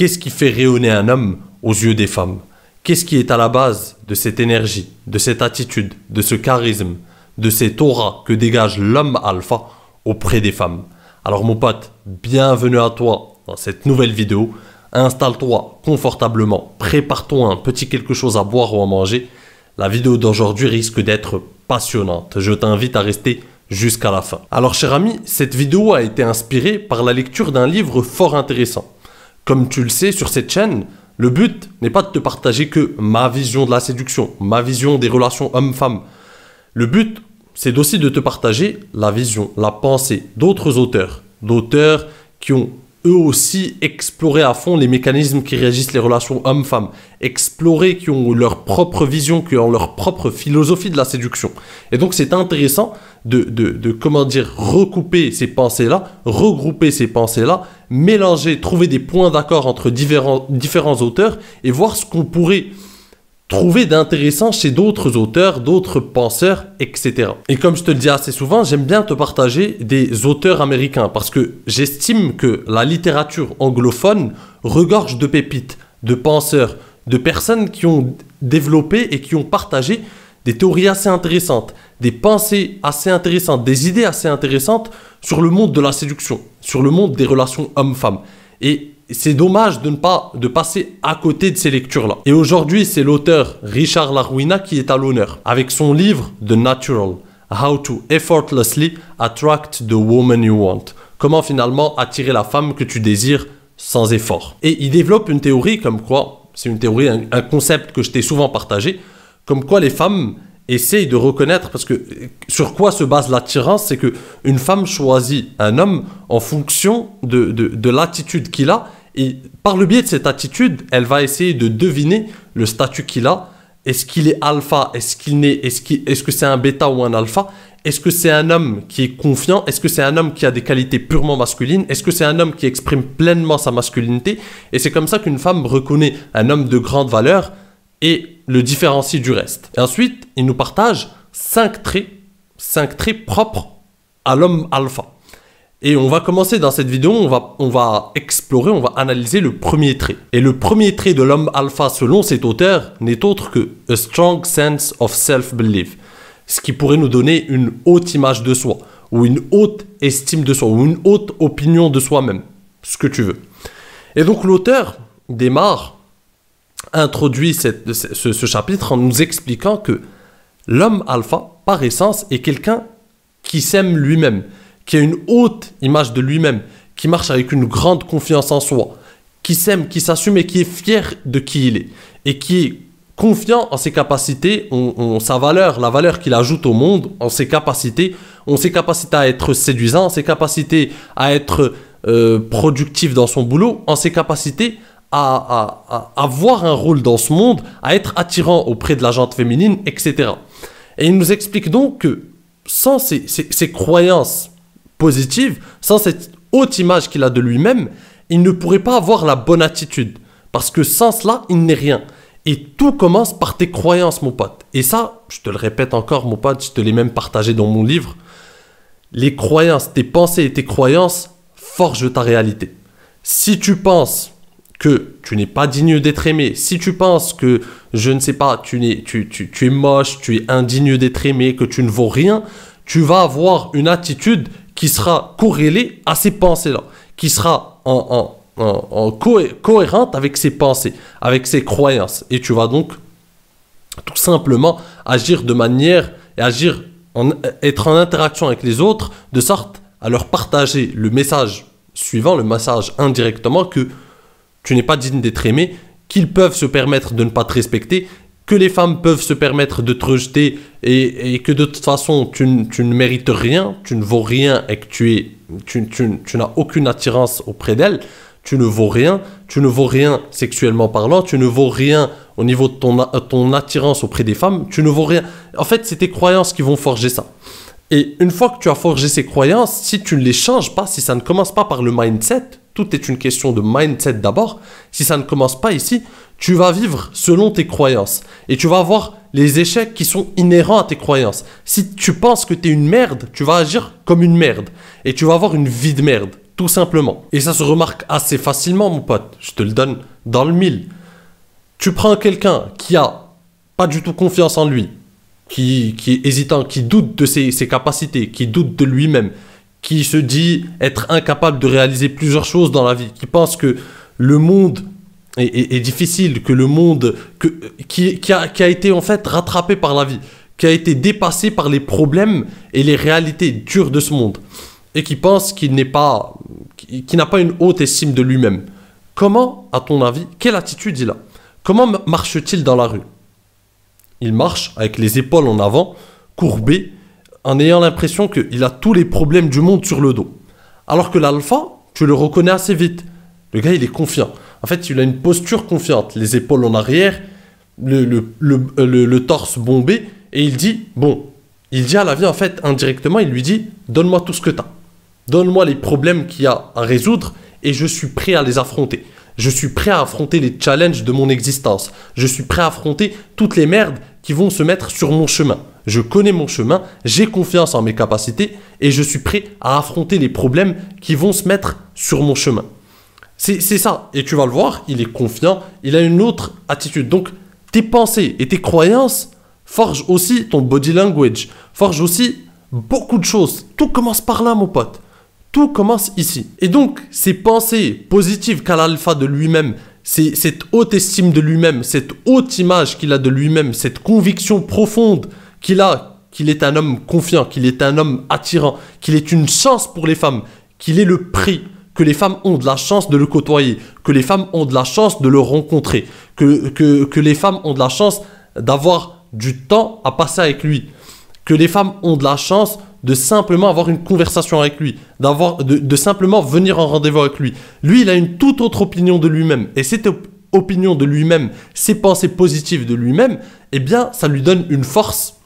Qu'est-ce qui fait rayonner un homme aux yeux des femmes? Qu'est-ce qui est à la base de cette énergie, de cette attitude, de ce charisme, de cette aura que dégage l'homme alpha auprès des femmes? Alors mon pote, bienvenue à toi dans cette nouvelle vidéo. Installe-toi confortablement, prépare-toi un petit quelque chose à boire ou à manger. La vidéo d'aujourd'hui risque d'être passionnante. Je t'invite à rester jusqu'à la fin. Alors cher ami, cette vidéo a été inspirée par la lecture d'un livre fort intéressant. Comme tu le sais, sur cette chaîne, le but n'est pas de te partager que ma vision de la séduction, ma vision des relations hommes-femmes. Le but, c'est aussi de te partager la vision, la pensée d'autres auteurs. D'auteurs qui ont eux aussi exploré à fond les mécanismes qui régissent les relations hommes-femmes. Exploré, qui ont leur propre vision, qui ont leur propre philosophie de la séduction. Et donc c'est intéressant de comment dire, recouper ces pensées-là, regrouper ces pensées-là, mélanger, trouver des points d'accord entre différents auteurs et voir ce qu'on pourrait trouver d'intéressant chez d'autres auteurs, d'autres penseurs, etc. Et comme je te le dis assez souvent, j'aime bien te partager des auteurs américains parce que j'estime que la littérature anglophone regorge de pépites, de penseurs, de personnes qui ont développé et qui ont partagé des théories assez intéressantes, des pensées assez intéressantes, des idées assez intéressantes sur le monde de la séduction, sur le monde des relations hommes-femmes. Et c'est dommage de passer à côté de ces lectures-là. Et aujourd'hui, c'est l'auteur Richard Larouina qui est à l'honneur, avec son livre The Natural, How to Effortlessly Attract the Woman You Want. Comment finalement attirer la femme que tu désires sans effort. Et il développe une théorie comme quoi, c'est une théorie, un concept que je t'ai souvent partagé, comme quoi les femmes essayent de reconnaître, parce que sur quoi se base l'attirance, c'est qu'une femme choisit un homme en fonction de l'attitude qu'il a, et par le biais de cette attitude, elle va essayer de deviner le statut qu'il a. Est-ce qu'il est alpha? Est-ce que c'est un bêta ou un alpha? Est-ce que c'est un homme qui est confiant? Est-ce que c'est un homme qui a des qualités purement masculines? Est-ce que c'est un homme qui exprime pleinement sa masculinité? Et c'est comme ça qu'une femme reconnaît un homme de grande valeur et le différencie du reste. Et ensuite, il nous partage 5 traits propres à l'homme alpha. Et on va commencer dans cette vidéo, on va explorer, on va analyser le premier trait. Et le premier trait de l'homme alpha selon cet auteur n'est autre que a strong sense of self-belief. Ce qui pourrait nous donner une haute image de soi, ou une haute estime de soi, ou une haute opinion de soi-même, ce que tu veux. Et donc l'auteur introduit ce chapitre en nous expliquant que l'homme alpha, par essence, est quelqu'un qui s'aime lui-même, qui a une haute image de lui-même, qui marche avec une grande confiance en soi, qui s'aime, qui s'assume et qui est fier de qui il est, et qui est confiant en ses capacités, sa valeur, la valeur qu'il ajoute au monde, en ses capacités à être séduisant, en ses capacités à être productif dans son boulot, en ses capacités à avoir un rôle dans ce monde, à être attirant auprès de la gente féminine, etc. Et il nous explique donc que sans ces croyances positives, sans cette haute image qu'il a de lui-même, il ne pourrait pas avoir la bonne attitude. Parce que sans cela, il n'est rien. Et tout commence par tes croyances, mon pote. Et ça, je te le répète encore, mon pote, je te l'ai même partagé dans mon livre. Les croyances, tes pensées et tes croyances forgent ta réalité. Si tu penses que tu n'es pas digne d'être aimé, si tu penses que, je ne sais pas, tu es moche, tu es indigne d'être aimé, que tu ne vaux rien, tu vas avoir une attitude qui sera corrélée à ces pensées-là, qui sera cohérente avec ses pensées, avec ses croyances. Et tu vas donc tout simplement agir de manière, et être en interaction avec les autres, de sorte à leur partager le message suivant, le message indirectement que tu n'es pas digne d'être aimé, qu'ils peuvent se permettre de ne pas te respecter, que les femmes peuvent se permettre de te rejeter et que de toute façon tu ne mérites rien, tu ne vaux rien et que tu n'as aucune attirance auprès d'elles, tu ne vaux rien sexuellement parlant, tu ne vaux rien au niveau de ton attirance auprès des femmes, tu ne vaux rien. En fait, c'est tes croyances qui vont forger ça. Et une fois que tu as forgé ces croyances, si tu ne les changes pas, si ça ne commence pas par le mindset, tout est une question de mindset d'abord, si ça ne commence pas ici, tu vas vivre selon tes croyances. Et tu vas avoir les échecs qui sont inhérents à tes croyances. Si tu penses que tu es une merde, tu vas agir comme une merde. Et tu vas avoir une vie de merde. tout simplement. Et ça se remarque assez facilement, mon pote. Je te le donne dans le mille. Tu prends quelqu'un qui a pas du tout confiance en lui, qui est hésitant, qui doute de ses capacités, qui doute de lui-même, qui se dit être incapable de réaliser plusieurs choses dans la vie, qui pense que le monde est difficile, que le monde qui a été en fait rattrapé par la vie, qui a été dépassé par les problèmes et les réalités dures de ce monde, et qui pense qu'il n'a pas une haute estime de lui-même. Comment, à ton avis, quelle attitude il a? Comment marche-t-il dans la rue? Il marche avec les épaules en avant, courbées, en ayant l'impression qu'il a tous les problèmes du monde sur le dos. Alors que l'alpha, tu le reconnais assez vite. Le gars, il est confiant. En fait, il a une posture confiante, les épaules en arrière, le torse bombé, et il dit, il dit à la vie, en fait, indirectement, il lui dit, donne-moi tout ce que tu as. Donne-moi les problèmes qu'il y a à résoudre, et je suis prêt à les affronter. Je suis prêt à affronter les challenges de mon existence. Je suis prêt à affronter toutes les merdes qui vont se mettre sur mon chemin. Je connais mon chemin, j'ai confiance en mes capacités et je suis prêt à affronter les problèmes qui vont se mettre sur mon chemin. C'est ça. Et tu vas le voir, il est confiant, il a une autre attitude. Donc, tes pensées et tes croyances forgent aussi ton body language, forgent aussi beaucoup de choses. Tout commence par là, mon pote. Tout commence ici. Et donc, ces pensées positives qu'a l'alpha de lui-même, cette haute estime de lui-même, cette haute image qu'il a de lui-même, cette conviction profonde qu'il a, qu'il est un homme confiant, qu'il est un homme attirant, qu'il est une chance pour les femmes, qu'il est le prix, que les femmes ont de la chance de le côtoyer, que les femmes ont de la chance de le rencontrer, que les femmes ont de la chance d'avoir du temps à passer avec lui, que les femmes ont de la chance de simplement avoir une conversation avec lui, de simplement venir en rendez-vous avec lui. Lui, il a une toute autre opinion de lui-même. Et cette opinion de lui-même, ses pensées positives de lui-même, eh bien, ça lui donne une force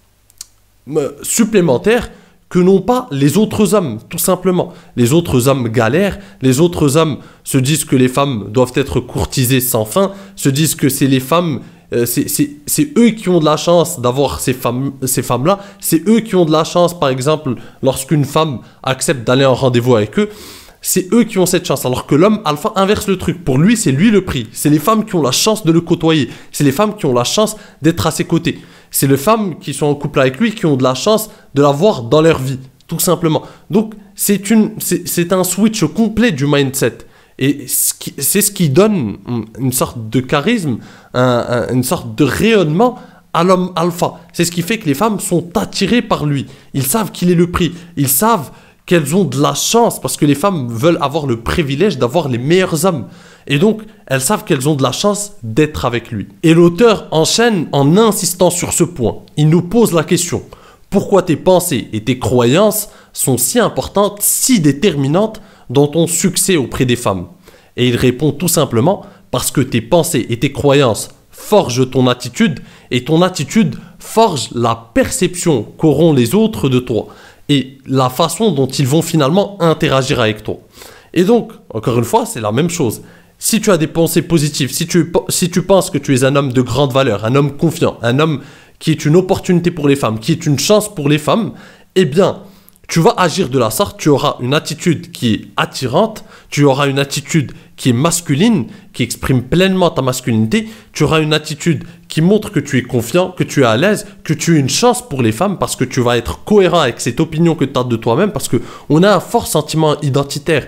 supplémentaire que n'ont pas les autres hommes, tout simplement. Les autres hommes galèrent, les autres hommes se disent que les femmes doivent être courtisées sans fin, se disent que c'est les femmes... c'est eux qui ont de la chance d'avoir ces femmes-là. C'est eux qui ont de la chance, par exemple, lorsqu'une femme accepte d'aller en rendez-vous avec eux. C'est eux qui ont cette chance. Alors que l'homme alpha inverse le truc. Pour lui, c'est lui le prix. C'est les femmes qui ont la chance de le côtoyer. C'est les femmes qui ont la chance d'être à ses côtés. C'est les femmes qui sont en couple avec lui qui ont de la chance de l'avoir dans leur vie, tout simplement. Donc, c'est un switch complet du mindset. Et c'est ce qui donne une sorte de charisme, une sorte de rayonnement à l'homme alpha. C'est ce qui fait que les femmes sont attirées par lui. Ils savent qu'il est le prix. Ils savent qu'elles ont de la chance parce que les femmes veulent avoir le privilège d'avoir les meilleurs hommes. Et donc, elles savent qu'elles ont de la chance d'être avec lui. Et l'auteur enchaîne en insistant sur ce point. Il nous pose la question. Pourquoi tes pensées et tes croyances sont si importantes, si déterminantes dans ton succès auprès des femmes? Et il répond tout simplement parce que tes pensées et tes croyances forgent ton attitude et ton attitude forge la perception qu'auront les autres de toi et la façon dont ils vont finalement interagir avec toi. Et donc, encore une fois, c'est la même chose. Si tu as des pensées positives, si tu penses que tu es un homme de grande valeur, un homme confiant, un homme qui est une opportunité pour les femmes, qui est une chance pour les femmes, eh bien, tu vas agir de la sorte, tu auras une attitude qui est attirante, tu auras une attitude qui est masculine, qui exprime pleinement ta masculinité, tu auras une attitude qui montre que tu es confiant, que tu es à l'aise, que tu es une chance pour les femmes parce que tu vas être cohérent avec cette opinion que tu as de toi-même parce qu'on a un fort sentiment identitaire.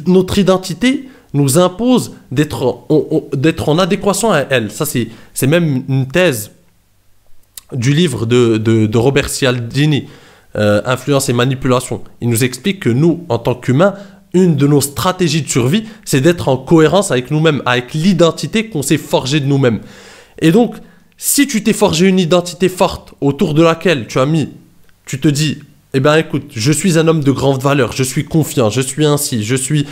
Notre identité nous impose d'être en adéquation à elle. Ça, c'est même une thèse du livre de Robert Cialdini, Influence et manipulation. Il nous explique que nous, en tant qu'humains, une de nos stratégies de survie, c'est d'être en cohérence avec nous-mêmes, avec l'identité qu'on s'est forgée de nous-mêmes. Et donc, si tu t'es forgé une identité forte autour de laquelle tu te dis, eh bien écoute, je suis un homme de grande valeur, je suis confiant, je suis ainsi, je suis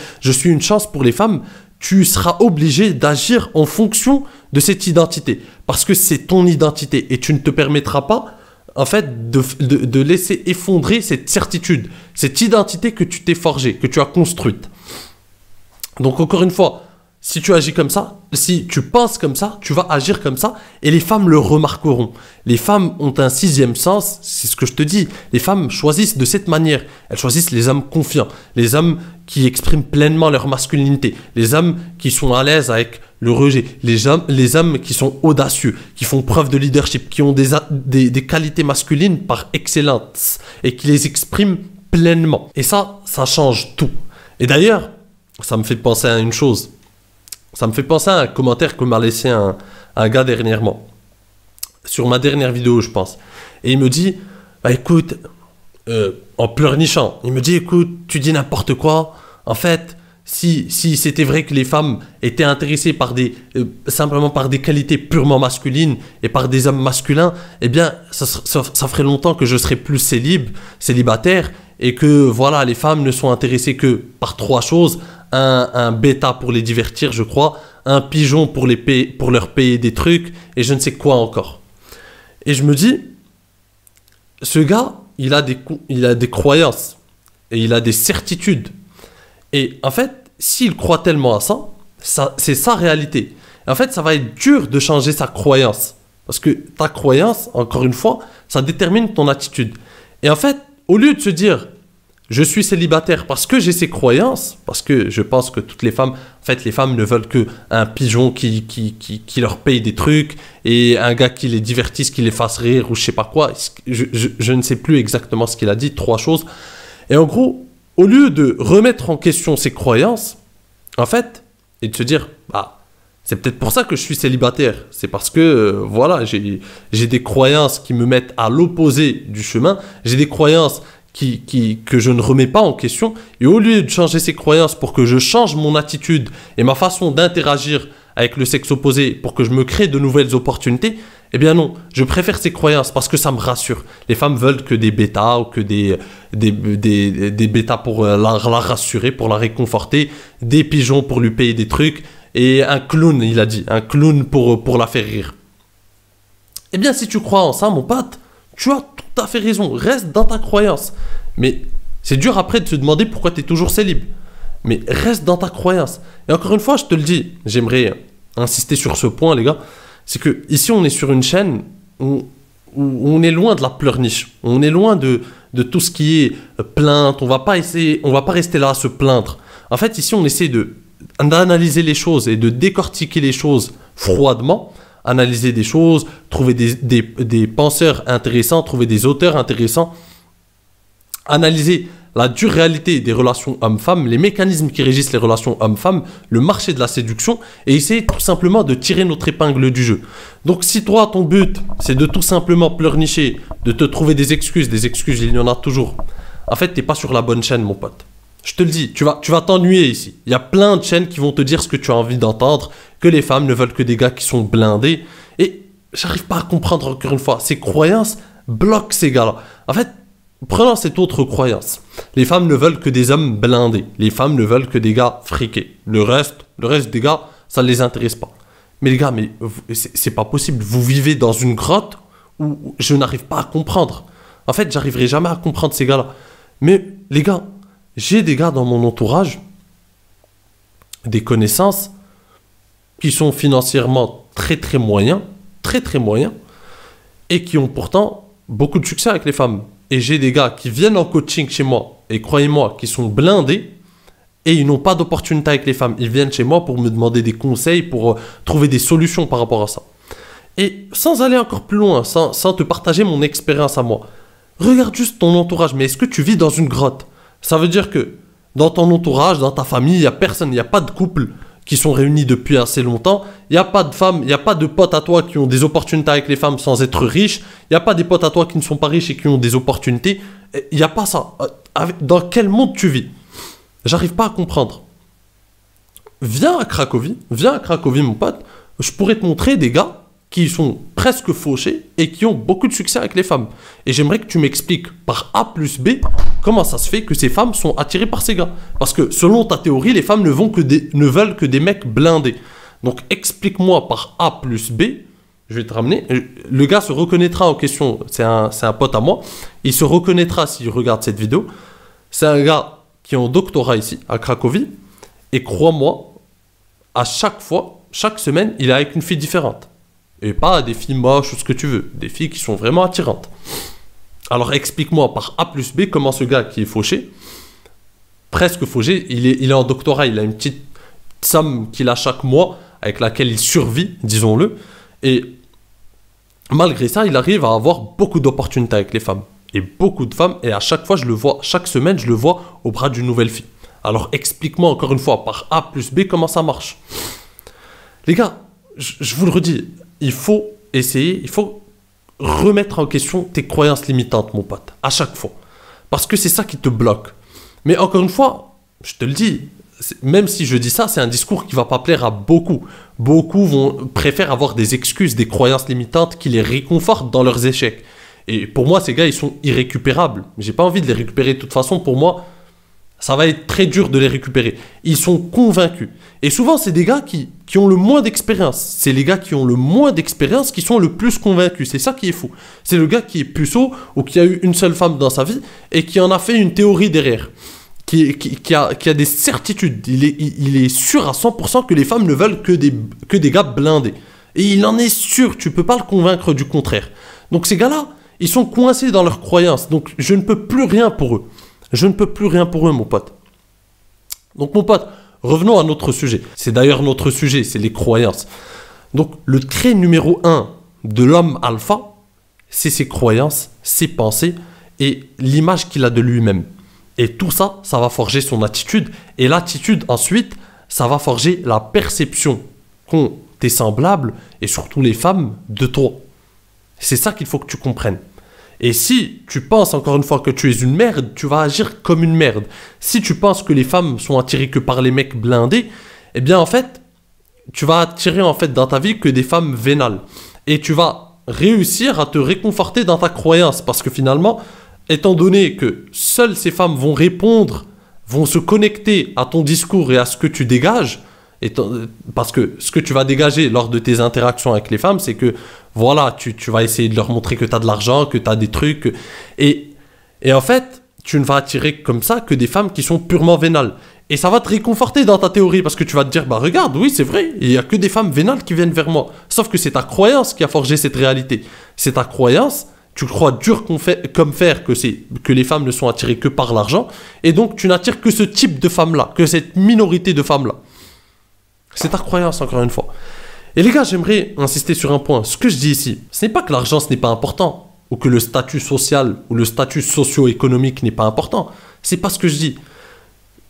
une chance pour les femmes, tu seras obligé d'agir en fonction de cette identité. Parce que c'est ton identité et tu ne te permettras pas en fait, de laisser effondrer cette certitude, cette identité que tu t'es forgée, que tu as construite. Donc, encore une fois, si tu agis comme ça, si tu penses comme ça, tu vas agir comme ça et les femmes le remarqueront. Les femmes ont un sixième sens, c'est ce que je te dis. Les femmes choisissent de cette manière. Elles choisissent les hommes confiants, les hommes qui expriment pleinement leur masculinité, les hommes qui sont à l'aise avec le rejet, les hommes qui sont audacieux, qui font preuve de leadership, qui ont des qualités masculines par excellence et qui les expriment pleinement. Et ça change tout. Et d'ailleurs, ça me fait penser à une chose. Ça me fait penser à un commentaire que m'a laissé un gars dernièrement. Sur ma dernière vidéo, je pense. Et il me dit, bah écoute, en pleurnichant, il me dit, écoute, tu dis n'importe quoi. En fait, si c'était vrai que les femmes étaient intéressées par simplement par des qualités purement masculines et par des hommes masculins, eh bien, ça ferait longtemps que je serais plus célibataire et que, voilà, les femmes ne sont intéressées que par trois choses. Un bêta pour les divertir, je crois, un pigeon pour leur payer des trucs, et je ne sais quoi encore. Et je me dis, ce gars, il a des croyances, et il a des certitudes. Et en fait, s'il croit tellement à ça, c'est sa réalité. Et en fait, ça va être dur de changer sa croyance. Parce que ta croyance, encore une fois, ça détermine ton attitude. Et en fait, au lieu de se dire, je suis célibataire parce que j'ai ces croyances, parce que je pense que toutes les femmes, en fait, les femmes ne veulent qu'un pigeon qui leur paye des trucs et un gars qui les divertisse, qui les fasse rire ou je sais pas quoi. Je ne sais plus exactement ce qu'il a dit, trois choses. Et en gros, au lieu de remettre en question ses croyances, en fait, et de se dire, bah, c'est peut-être pour ça que je suis célibataire. C'est parce que, voilà, j'ai des croyances qui me mettent à l'opposé du chemin. J'ai des croyances que je ne remets pas en question, et au lieu de changer ces croyances pour que je change mon attitude et ma façon d'interagir avec le sexe opposé pour que je me crée de nouvelles opportunités, eh bien non, je préfère ces croyances parce que ça me rassure. Les femmes veulent que des bêtas ou que des bêtas pour la rassurer, pour la réconforter, des pigeons pour lui payer des trucs, et un clown, il a dit, un clown pour la faire rire. Eh bien, si tu crois en ça, mon pote, tu as tout à fait raison, reste dans ta croyance. Mais c'est dur après de se demander pourquoi tu es toujours célib. Mais reste dans ta croyance. Et encore une fois, je te le dis, j'aimerais insister sur ce point, les gars, c'est que ici on est sur une chaîne où on est loin de la pleurniche. On est loin de tout ce qui est plainte. On va pas rester là à se plaindre. En fait, ici on essaie d'analyser les choses et de décortiquer les choses froidement. Analyser des choses, trouver des penseurs intéressants, trouver des auteurs intéressants, analyser la dure réalité des relations hommes-femmes, les mécanismes qui régissent les relations hommes-femmes, le marché de la séduction, et essayer tout simplement de tirer notre épingle du jeu. Donc si toi, ton but, c'est de tout simplement pleurnicher, de te trouver des excuses, il y en a toujours. En fait, t'es pas sur la bonne chaîne, mon pote. Je te le dis, tu vas t'ennuyer ici. Il y a plein de chaînes qui vont te dire ce que tu as envie d'entendre, que les femmes ne veulent que des gars qui sont blindés. Et j'arrive pas à comprendre, encore une fois, ces croyances bloquent ces gars-là. En fait, prenons cette autre croyance. Les femmes ne veulent que des hommes blindés. Les femmes ne veulent que des gars friqués. Le reste des gars, ça ne les intéresse pas. Mais les gars, c'est pas possible. Vous vivez dans une grotte où je n'arrive pas à comprendre. En fait, j'arriverai jamais à comprendre ces gars-là. Mais les gars, j'ai des gars dans mon entourage, des connaissances, qui sont financièrement très très moyens, et qui ont pourtant beaucoup de succès avec les femmes. Et j'ai des gars qui viennent en coaching chez moi, et croyez-moi, qui sont blindés, et ils n'ont pas d'opportunité avec les femmes. Ils viennent chez moi pour me demander des conseils, pour trouver des solutions par rapport à ça. Et sans aller encore plus loin, sans te partager mon expérience à moi, regarde juste ton entourage. Mais est-ce que tu vis dans une grotte? Ça veut dire que dans ton entourage, dans ta famille, il n'y a personne, il n'y a pas de couple qui sont réunis depuis assez longtemps. Il n'y a pas de femmes, il n'y a pas de potes à toi qui ont des opportunités avec les femmes sans être riches. Il n'y a pas des potes à toi qui ne sont pas riches et qui ont des opportunités. Il n'y a pas ça. Dans quel monde tu vis? J'arrive pas à comprendre. Viens à Cracovie, mon pote. Je pourrais te montrer des gars qui sont presque fauchés et qui ont beaucoup de succès avec les femmes. Et j'aimerais que tu m'expliques par A plus B comment ça se fait que ces femmes sont attirées par ces gars. Parce que selon ta théorie, les femmes ne veulent que des mecs blindés. Donc explique-moi par A plus B, je vais te ramener. Le gars se reconnaîtra en question, c'est un pote à moi, il se reconnaîtra s'il regarde cette vidéo. C'est un gars qui est en doctorat ici, à Cracovie, et crois-moi, à chaque fois, chaque semaine, il est avec une fille différente. Et pas des filles moches ou ce que tu veux. Des filles qui sont vraiment attirantes. Alors explique-moi par A plus B comment ce gars qui est fauché, presque fauché, il est en doctorat, il a une petite somme qu'il a chaque mois avec laquelle il survit, disons-le. Et malgré ça, il arrive à avoir beaucoup d'opportunités avec les femmes. Et beaucoup de femmes, et à chaque fois, je le vois, chaque semaine, je le vois au bras d'une nouvelle fille. Alors explique-moi encore une fois par A plus B comment ça marche. Les gars, je vous le redis, il faut essayer, il faut remettre en question tes croyances limitantes, mon pote, à chaque fois. Parce que c'est ça qui te bloque. Mais encore une fois, je te le dis, même si je dis ça, c'est un discours qui va pas plaire à beaucoup. Beaucoup préfèrent avoir des excuses, des croyances limitantes qui les réconfortent dans leurs échecs. Et pour moi, ces gars, ils sont irrécupérables. J'ai pas envie de les récupérer de toute façon. Pour moi, ça va être très dur de les récupérer. Ils sont convaincus. Et souvent, c'est des gars qui ont le moins d'expérience. C'est les gars qui ont le moins d'expérience qui sont le plus convaincus. C'est ça qui est fou. C'est le gars qui est puceau ou qui a eu une seule femme dans sa vie et qui en a fait une théorie derrière. Qui a des certitudes. Il est sûr à 100% que les femmes ne veulent que des gars blindés. Et il en est sûr. Tu peux pas le convaincre du contraire. Donc ces gars-là, ils sont coincés dans leurs croyances. Donc je ne peux plus rien pour eux. Je ne peux plus rien pour eux, mon pote. Donc, mon pote, revenons à notre sujet. C'est d'ailleurs notre sujet, c'est les croyances. Donc, le trait numéro 1 de l'homme alpha, c'est ses croyances, ses pensées et l'image qu'il a de lui-même. Et tout ça, ça va forger son attitude. Et l'attitude, ensuite, ça va forger la perception qu'ont tes semblables et surtout les femmes de toi. C'est ça qu'il faut que tu comprennes. Et si tu penses encore une fois que tu es une merde, tu vas agir comme une merde. Si tu penses que les femmes sont attirées que par les mecs blindés, eh bien en fait, tu vas attirer en fait dans ta vie que des femmes vénales. Et tu vas réussir à te réconforter dans ta croyance. Parce que finalement, étant donné que seules ces femmes vont répondre, vont se connecter à ton discours et à ce que tu dégages, parce que ce que tu vas dégager lors de tes interactions avec les femmes, c'est que voilà, tu vas essayer de leur montrer que tu as de l'argent, que tu as des trucs. Et en fait, tu ne vas attirer comme ça que des femmes qui sont purement vénales. Et ça va te réconforter dans ta théorie parce que tu vas te dire, bah regarde, oui c'est vrai, il n'y a que des femmes vénales qui viennent vers moi. Sauf que c'est ta croyance qui a forgé cette réalité. C'est ta croyance, tu crois dur comme fer que les femmes ne sont attirées que par l'argent. Et donc tu n'attires que ce type de femmes-là, que cette minorité de femmes-là. C'est ta croyance, encore une fois. Et les gars, j'aimerais insister sur un point. Ce que je dis ici, ce n'est pas que l'argent, ce n'est pas important, ou que le statut social ou le statut socio-économique n'est pas important. C'est pas ce que je dis.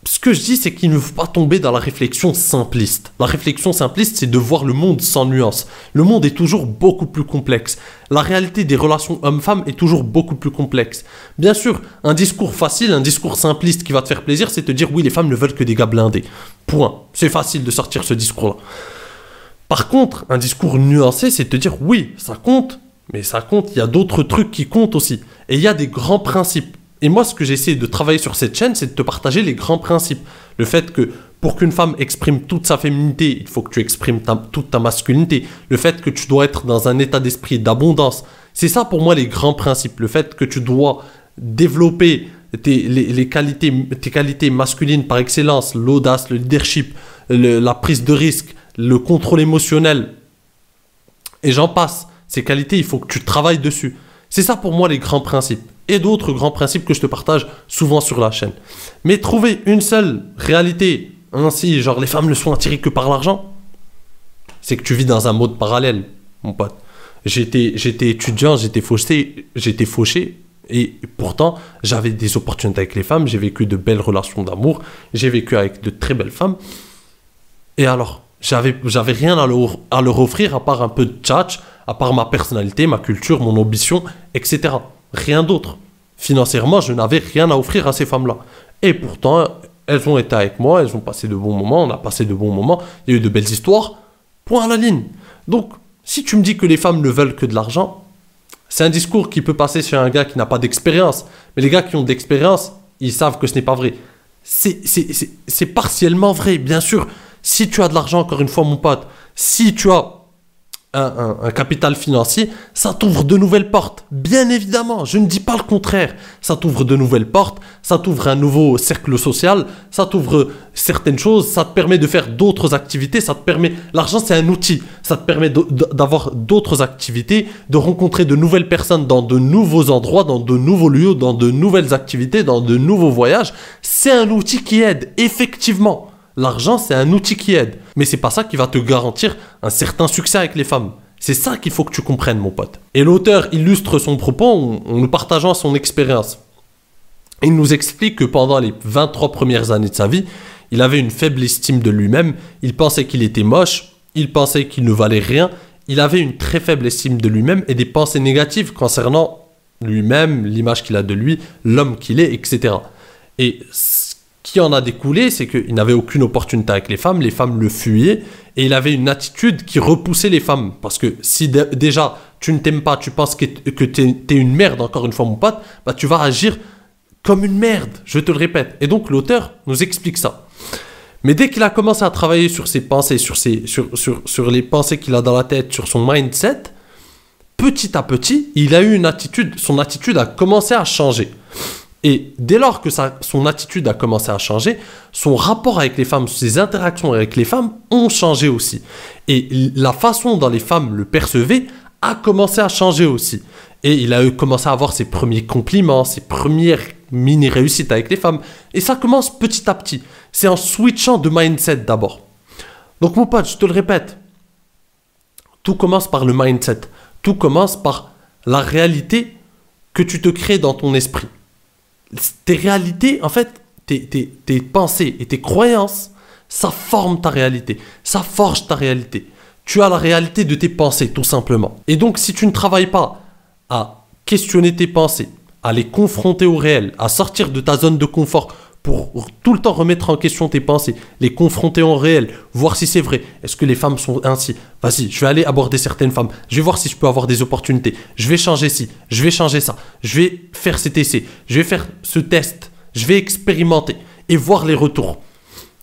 Ce que je dis, c'est qu'il ne faut pas tomber dans la réflexion simpliste. La réflexion simpliste, c'est de voir le monde sans nuance. Le monde est toujours beaucoup plus complexe. La réalité des relations hommes-femmes est toujours beaucoup plus complexe. Bien sûr, un discours facile, un discours simpliste qui va te faire plaisir, c'est de te dire oui, les femmes ne veulent que des gars blindés. Point. C'est facile de sortir ce discours-là. Par contre, un discours nuancé, c'est de te dire oui, ça compte, mais ça compte, il y a d'autres trucs qui comptent aussi. Et il y a des grands principes. Et moi, ce que j'essaie de travailler sur cette chaîne, c'est de te partager les grands principes. Le fait que pour qu'une femme exprime toute sa féminité, il faut que tu exprimes toute ta masculinité. Le fait que tu dois être dans un état d'esprit d'abondance. C'est ça pour moi les grands principes. Le fait que tu dois développer tes qualités masculines par excellence, l'audace, le leadership, la prise de risque, le contrôle émotionnel. Et j'en passe. Ces qualités, il faut que tu travailles dessus. C'est ça pour moi les grands principes. Et d'autres grands principes que je te partage souvent sur la chaîne. Mais trouver une seule réalité, ainsi, genre les femmes ne sont attirées que par l'argent, c'est que tu vis dans un mode parallèle, mon pote. J'étais étudiant, j'étais fauché, et pourtant, j'avais des opportunités avec les femmes, j'ai vécu de belles relations d'amour, j'ai vécu avec de très belles femmes. Et alors, j'avais rien à leur offrir à part un peu de tchatch, à part ma personnalité, ma culture, mon ambition, etc. Rien d'autre. Financièrement, je n'avais rien à offrir à ces femmes-là. Et pourtant, elles ont été avec moi, elles ont passé de bons moments, on a passé de bons moments, il y a eu de belles histoires. Point à la ligne. Donc, si tu me dis que les femmes ne veulent que de l'argent, c'est un discours qui peut passer chez un gars qui n'a pas d'expérience. Mais les gars qui ont de l'expérience, ils savent que ce n'est pas vrai. C'est partiellement vrai, bien sûr. Si tu as de l'argent, encore une fois, mon pote, si tu as un capital financier, ça t'ouvre de nouvelles portes. Bien évidemment, je ne dis pas le contraire. Ça t'ouvre de nouvelles portes, ça t'ouvre un nouveau cercle social, ça t'ouvre certaines choses, ça te permet de faire d'autres activités, ça te permet... L'argent, c'est un outil. Ça te permet d'avoir d'autres activités, de rencontrer de nouvelles personnes dans de nouveaux endroits, dans de nouveaux lieux, dans de nouvelles activités, dans de nouveaux voyages. C'est un outil qui aide, effectivement. L'argent, c'est un outil qui aide. Mais c'est pas ça qui va te garantir un certain succès avec les femmes. C'est ça qu'il faut que tu comprennes, mon pote. Et l'auteur illustre son propos en nous partageant son expérience. Il nous explique que pendant les 23 premières années de sa vie, il avait une faible estime de lui-même. Il pensait qu'il était moche. Il pensait qu'il ne valait rien. Il avait une très faible estime de lui-même et des pensées négatives concernant lui-même, l'image qu'il a de lui, l'homme qu'il est, etc. Et qui en a découlé, c'est qu'il n'avait aucune opportunité avec les femmes le fuyaient, et il avait une attitude qui repoussait les femmes. Parce que si déjà tu ne t'aimes pas, tu penses que t'es une merde, encore une fois mon pote, bah tu vas agir comme une merde, je te le répète. Et donc l'auteur nous explique ça. Mais dès qu'il a commencé à travailler sur ses pensées, sur les pensées qu'il a dans la tête, sur son mindset, petit à petit, il a eu une attitude, son attitude a commencé à changer. Et dès lors que son attitude a commencé à changer, son rapport avec les femmes, ses interactions avec les femmes ont changé aussi. Et la façon dont les femmes le percevaient a commencé à changer aussi. Et il a commencé à avoir ses premiers compliments, ses premières mini-réussites avec les femmes. Et ça commence petit à petit. C'est en switchant de mindset d'abord. Donc mon pote, je te le répète, tout commence par le mindset. Tout commence par la réalité que tu te crées dans ton esprit. Tes réalités, en fait, tes pensées et tes croyances, ça forme ta réalité, ça forge ta réalité. Tu as la réalité de tes pensées, tout simplement. Et donc, si tu ne travailles pas à questionner tes pensées, à les confronter au réel, à sortir de ta zone de confort pour tout le temps remettre en question tes pensées, les confronter au réel, voir si c'est vrai. Est-ce que les femmes sont ainsi? Vas-y, je vais aller aborder certaines femmes. Je vais voir si je peux avoir des opportunités. Je vais changer ci, je vais changer ça. Je vais faire cet essai, je vais faire ce test. Je vais expérimenter et voir les retours.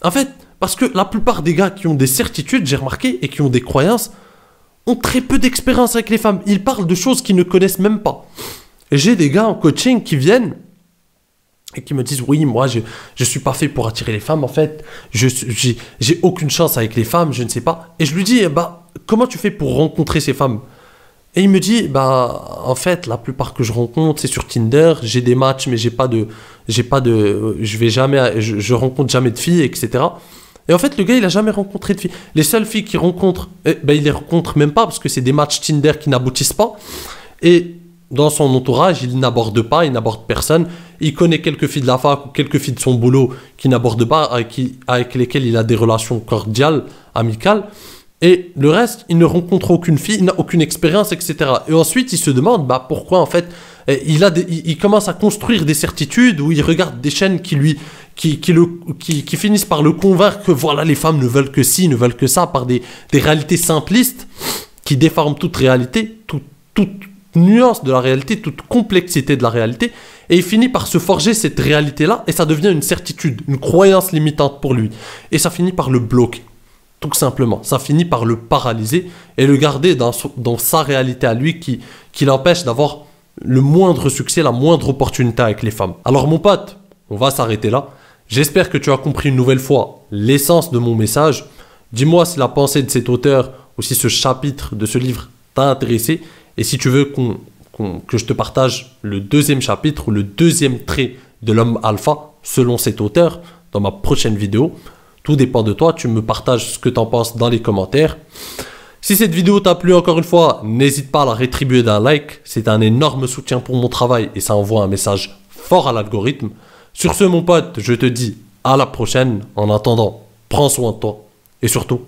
En fait, parce que la plupart des gars qui ont des certitudes, j'ai remarqué, et qui ont des croyances, ont très peu d'expérience avec les femmes. Ils parlent de choses qu'ils ne connaissent même pas. Et j'ai des gars en coaching qui viennent et qui me disent oui, moi je suis pas fait pour attirer les femmes, en fait j'ai aucune chance avec les femmes, je ne sais pas. Et je lui dis comment tu fais pour rencontrer ces femmes? Et il me dit en fait la plupart que je rencontre c'est sur Tinder, j'ai des matchs mais je rencontre jamais de filles, etc. Et en fait le gars il a jamais rencontré de filles. Les seules filles qu'il rencontre, il les rencontre même pas parce que c'est des matchs Tinder qui n'aboutissent pas. Et dans son entourage, il n'aborde pas, il n'aborde personne. Il connaît quelques filles de la fac ou quelques filles de son boulot qui n'aborde pas, avec lesquelles il a des relations cordiales, amicales. Et le reste, il ne rencontre aucune fille, il n'a aucune expérience, etc. Et ensuite, il se demande pourquoi, en fait, il commence à construire des certitudes où il regarde des chaînes qui finissent par le convaincre que voilà, les femmes ne veulent que ci, ne veulent que ça, par des réalités simplistes qui déforment toute réalité, toute nuance de la réalité, toute complexité de la réalité, et il finit par se forger cette réalité-là, et ça devient une certitude, une croyance limitante pour lui, et ça finit par le bloquer, tout simplement, ça finit par le paralyser, et le garder dans sa réalité à lui, qui l'empêche d'avoir le moindre succès, la moindre opportunité avec les femmes. Alors mon pote, on va s'arrêter là, j'espère que tu as compris une nouvelle fois l'essence de mon message. Dis-moi si la pensée de cet auteur, ou si ce chapitre de ce livre t'a intéressé. Et si tu veux que je te partage le deuxième chapitre ou le deuxième trait de l'homme alpha, selon cet auteur, dans ma prochaine vidéo, tout dépend de toi. Tu me partages ce que tu en penses dans les commentaires. Si cette vidéo t'a plu, encore une fois, n'hésite pas à la rétribuer d'un like. C'est un énorme soutien pour mon travail et ça envoie un message fort à l'algorithme. Sur ce, mon pote, je te dis à la prochaine. En attendant, prends soin de toi et surtout,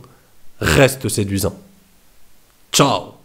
reste séduisant. Ciao!